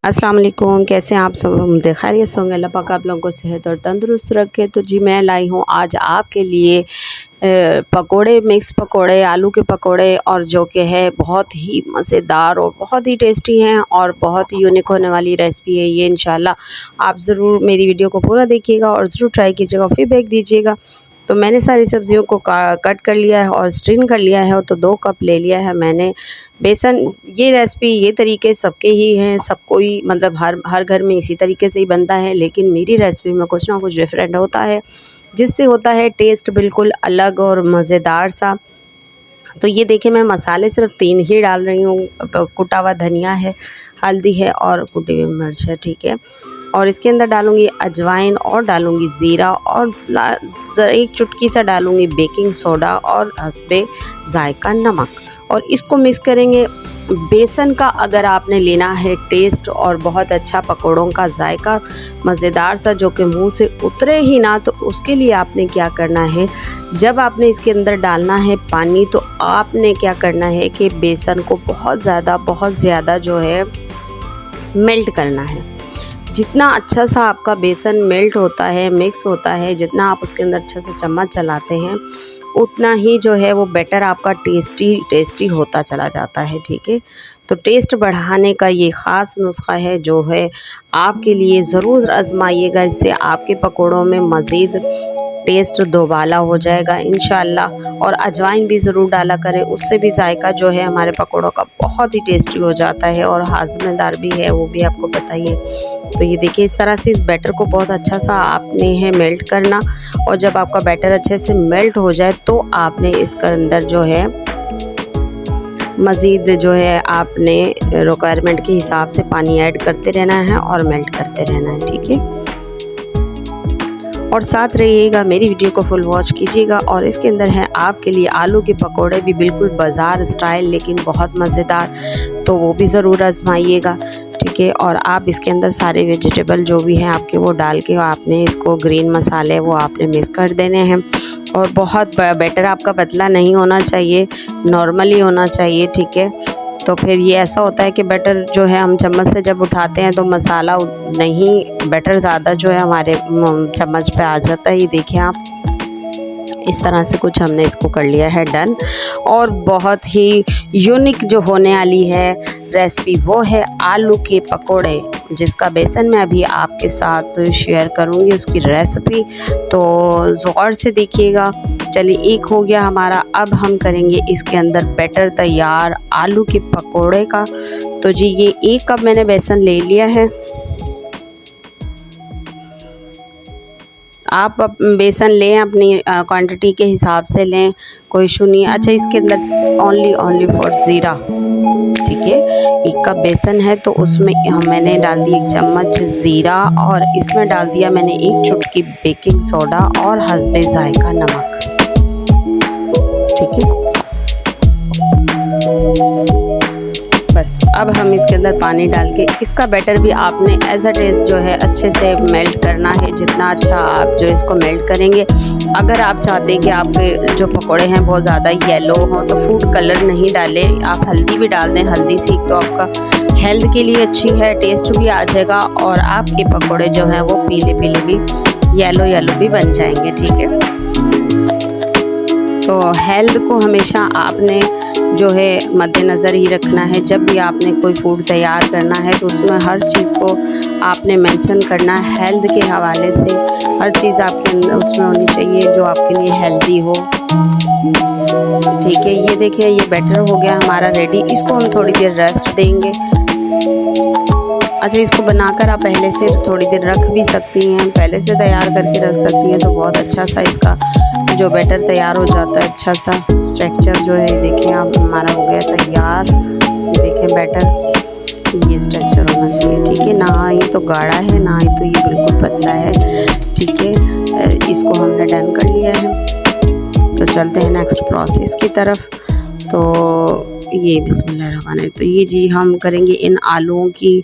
अस्सलाम वालेकुम, कैसे हैं आप सब? उम्मीद खैरियत से होंगे। अल्लाह पाक आप लोगों को सेहत और तंदुरुस्त रखे। तो जी मैं लाई हूँ आज आपके लिए पकोड़े, मिक्स पकोड़े, आलू के पकोड़े, और जो कि है बहुत ही मज़ेदार और बहुत ही टेस्टी हैं और बहुत ही यूनिक होने वाली रेसिपी है ये। इंशाल्लाह आप ज़रूर मेरी वीडियो को पूरा देखिएगा और ज़रूर ट्राई कीजिएगा, फीडबैक दीजिएगा। तो मैंने सारी सब्जियों को कट कर लिया है और स्ट्रेन कर लिया है। तो 2 कप ले लिया है मैंने बेसन। ये रेसिपी, ये तरीके सबके ही हैं, सबको ही मतलब हर घर में इसी तरीके से ही बनता है, लेकिन मेरी रेसिपी में कुछ ना कुछ डिफरेंट होता है, जिससे होता है टेस्ट बिल्कुल अलग और मज़ेदार सा। तो ये देखिए, मैं मसाले सिर्फ 3 ही डाल रही हूँ। कुटा हुआ धनिया है, हल्दी है और कुटी हुई मिर्च है, ठीक है। और इसके अंदर डालूँगी अजवाइन और डालूँगी ज़ीरा और एक चुटकी सा डालूँगी बेकिंग सोडा और हस्बे ज़ायका नमक, और इसको मिक्स करेंगे। बेसन का अगर आपने लेना है टेस्ट और बहुत अच्छा पकौड़ों का जायका मज़ेदार सा जो कि मुंह से उतरे ही ना, तो उसके लिए आपने क्या करना है, जब आपने इसके अंदर डालना है पानी, तो आपने क्या करना है कि बेसन को बहुत ज़्यादा जो है मेल्ट करना है। जितना अच्छा सा आपका बेसन मेल्ट होता है, मिक्स होता है, जितना आप उसके अंदर अच्छा से चम्मच चलाते हैं, उतना ही जो है वो बैटर आपका टेस्टी होता चला जाता है, ठीक है। तो टेस्ट बढ़ाने का ये ख़ास नुस्खा है जो है आपके लिए ज़रूर आजमाइएगा। इससे आपके पकोड़ों में मज़ीद टेस्ट दोबाला हो जाएगा इंशाल्लाह। और अजवाइन भी ज़रूर डाला करें, उससे भी जायका जो है हमारे पकोड़ों का बहुत ही टेस्टी हो जाता है और हाज़मेदार भी है, वो भी आपको पता ही है। तो ये देखिए, इस तरह से इस बैटर को बहुत अच्छा सा आपने है मेल्ट करना। और जब आपका बैटर अच्छे से मेल्ट हो जाए तो आपने इसके अंदर जो है मज़ीद जो है आपने रिक्वायरमेंट के हिसाब से पानी ऐड करते रहना है और मेल्ट करते रहना है, ठीक है। और साथ रहिएगा, मेरी वीडियो को फुल वॉच कीजिएगा। और इसके अंदर है आपके लिए आलू के पकोड़े, भी बिल्कुल बाज़ार स्टाइल लेकिन बहुत मज़ेदार, तो वो भी ज़रूर आजमाइएगा, ठीक है। और आप इसके अंदर सारे वेजिटेबल जो भी हैं आपके वो डाल के आपने इसको ग्रीन मसाले वो आपने मिक्स कर देने हैं। और बहुत बैटर आपका पतला नहीं होना चाहिए, नॉर्मली होना चाहिए, ठीक है। तो फिर ये ऐसा होता है कि बैटर जो है हम चम्मच से जब उठाते हैं तो मसाला नहीं, बैटर ज़्यादा जो है हमारे चम्मच पे आ जाता है। ये देखिए आप, इस तरह से कुछ हमने इसको कर लिया है डन। और बहुत ही यूनिक जो होने वाली है रेसिपी वो है आलू के पकोड़े, जिसका बेसन मैं अभी आपके साथ शेयर करूंगी उसकी रेसिपी, तो ज़ौर से देखिएगा। चलिए, एक हो गया हमारा। अब हम करेंगे इसके अंदर बैटर तैयार आलू के पकोड़े का। तो जी ये 1 कप मैंने बेसन ले लिया है। आप बेसन लें अपनी क्वांटिटी के हिसाब से लें, कोई इशू नहीं। अच्छा, इसके अंदर ओनली फॉर ज़ीरा, ठीक है। 1 कप बेसन है तो उसमें मैंने डाल दी 1 चम्मच ज़ीरा, और इसमें डाल दिया मैंने 1 चुटकी बेकिंग सोडा और हस्बे ज़ायका नमक, ठीक है। बस अब हम इसके अंदर पानी डाल के इसका बैटर भी आपने एज अ टेस्ट जो है अच्छे से मेल्ट करना है। जितना अच्छा आप जो इसको मेल्ट करेंगे, अगर आप चाहते हैं कि आपके जो पकोड़े हैं बहुत ज़्यादा येलो हों तो फूड कलर नहीं डालें, आप हल्दी भी डाल दें। हल्दी से तो आपका हेल्थ के लिए अच्छी है, टेस्ट भी आ जाएगा और आपके पकोड़े जो हैं वो पीले पीले भी, येलो भी बन जाएंगे, ठीक है। तो हेल्थ को हमेशा आपने जो है मद्देनज़र ही रखना है। जब भी आपने कोई फूड तैयार करना है तो उसमें हर चीज़ को आपने मेंशन करना है हेल्थ के हवाले से। हर चीज़ आपके अंदर उसमें होनी चाहिए जो आपके लिए हेल्दी हो, ठीक है। ये देखिए, ये बैटर हो गया हमारा रेडी। इसको हम थोड़ी देर रेस्ट देंगे। अच्छा, इसको बनाकर आप पहले से थोड़ी देर रख भी सकती हैं, पहले से तैयार करके रख सकती हैं, तो बहुत अच्छा सा इसका जो बैटर तैयार हो जाता है। अच्छा सा स्ट्रक्चर जो है देखिए आप, हमारा हो गया तैयार। ये देखिए बैटर, ये स्ट्रक्चर होना चाहिए, ठीक है। ना ये तो गाढ़ा है, ना ही तो ये बिल्कुल पतला है, ठीक है। इसको हमने डन कर लिया है। तो चलते हैं नेक्स्ट प्रोसेस की तरफ। तो ये बिस्मिल्लाहिर्रहमानिर्रहीम, तो ये जी हम करेंगे इन आलूओं की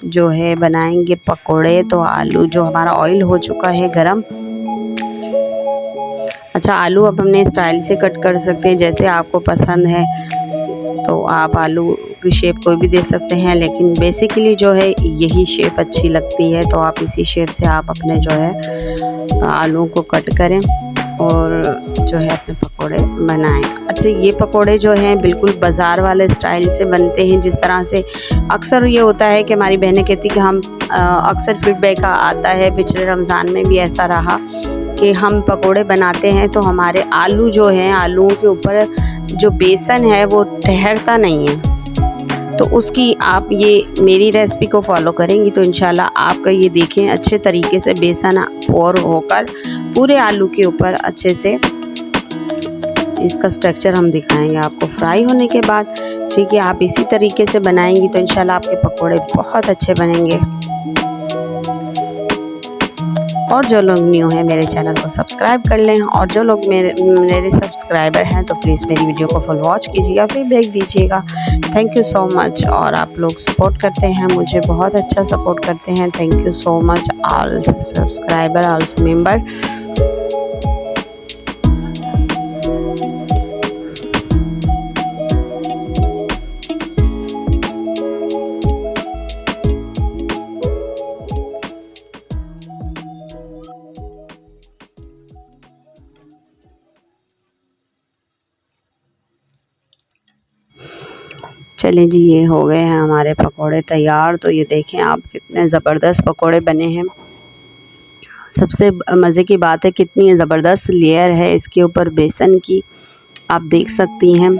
जो है बनाएंगे पकोड़े। तो आलू जो हमारा ऑयल हो चुका है गरम। अच्छा, आलू अब हमने स्टाइल से कट कर सकते हैं जैसे आपको पसंद है, तो आप आलू की शेप कोई भी दे सकते हैं, लेकिन बेसिकली जो है यही शेप अच्छी लगती है। तो आप इसी शेप से आप अपने जो है आलू को कट करें और जो है अपने पकोड़े बनाएं। अच्छा, ये पकोड़े जो हैं बिल्कुल बाज़ार वाले स्टाइल से बनते हैं। जिस तरह से अक्सर ये होता है कि हमारी बहनें कहती कि हम अक्सर फीडबैक आता है, पिछले रमज़ान में भी ऐसा रहा कि हम पकोड़े बनाते हैं तो हमारे आलू जो हैं, आलूओं के ऊपर जो बेसन है वो ठहरता नहीं है। तो उसकी आप ये मेरी रेसिपी को फॉलो करेंगी तो इंशाल्लाह आपका ये देखें अच्छे तरीके से बेसन और होकर पूरे आलू के ऊपर अच्छे से इसका स्ट्रक्चर हम दिखाएंगे आपको फ्राई होने के बाद। ठीक है, आप इसी तरीके से बनाएंगी तो इंशाल्लाह आपके पकोड़े बहुत अच्छे बनेंगे। और जो लोग न्यू हैं मेरे चैनल को सब्सक्राइब कर लें, और जो लोग मेरे सब्सक्राइबर हैं तो प्लीज़ मेरी वीडियो को फुल वॉच कीजिएगा, फीडबैक दीजिएगा। Thank you so much. और आप लोग सपोर्ट करते हैं, मुझे बहुत अच्छा सपोर्ट करते हैं। Thank you so much all subscriber, also member. चलें जी, ये हो गए हैं हमारे पकोड़े तैयार। तो ये देखें आप कितने ज़बरदस्त पकोड़े बने हैं। सबसे मज़े की बात है कितनी ज़बरदस्त लेयर है इसके ऊपर बेसन की, आप देख सकती हैं।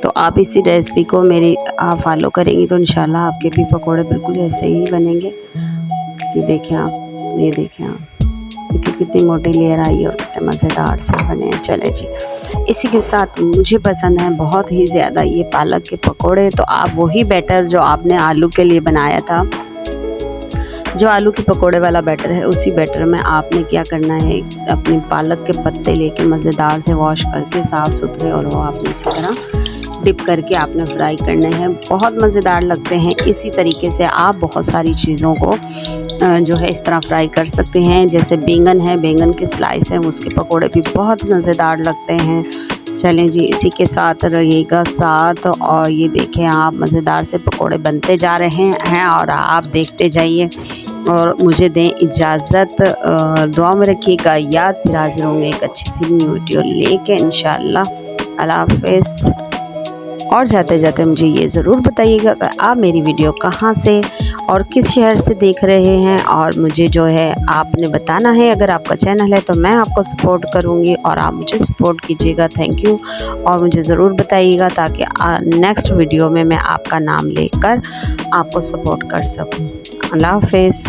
तो आप इसी रेसिपी को मेरी आप फॉलो करेंगी तो इंशाल्लाह आपके भी पकोड़े बिल्कुल ऐसे ही बनेंगे। ये देखें आप, ये देखें आप कितनी मोटी लेयर आई और कितने मज़ेदार से बने हैं। चले जी, इसी के साथ मुझे पसंद है बहुत ही ज़्यादा ये पालक के पकोड़े। तो आप वही बैटर जो आपने आलू के लिए बनाया था, जो आलू के पकोड़े वाला बैटर है, उसी बैटर में आपने क्या करना है, अपने पालक के पत्ते लेके मज़ेदार से वॉश करके साफ़ सुथरे, और वो आपने इसी तरह डिप करके आपने फ्राई करने हैं। बहुत मज़ेदार लगते हैं। इसी तरीके से आप बहुत सारी चीज़ों को जो है इस तरह फ्राई कर सकते हैं। जैसे बैंगन है, बैंगन के स्लाइस हैं, उसके पकोड़े भी बहुत मज़ेदार लगते हैं। चलें जी, इसी के साथ रहिएगा साथ। और ये देखें आप मज़ेदार से पकोड़े बनते जा रहे हैं और आप देखते जाइए और मुझे दें इजाज़त। दुआ में रखिएगा याद। फिर हाजिर होंगे एक अच्छी सी न्यू वीडियो लेके इंशाल्लाह। अल्लाह हाफ़िज़। और जाते जाते मुझे ये ज़रूर बताइएगा कि आप मेरी वीडियो कहाँ से और किस शहर से देख रहे हैं, और मुझे जो है आपने बताना है। अगर आपका चैनल है तो मैं आपको सपोर्ट करूँगी और आप मुझे सपोर्ट कीजिएगा। Thank you. और मुझे ज़रूर बताइएगा ताकि नेक्स्ट वीडियो में मैं आपका नाम लेकर आपको सपोर्ट कर सकूँ। अल्लाह हाफ़िज़।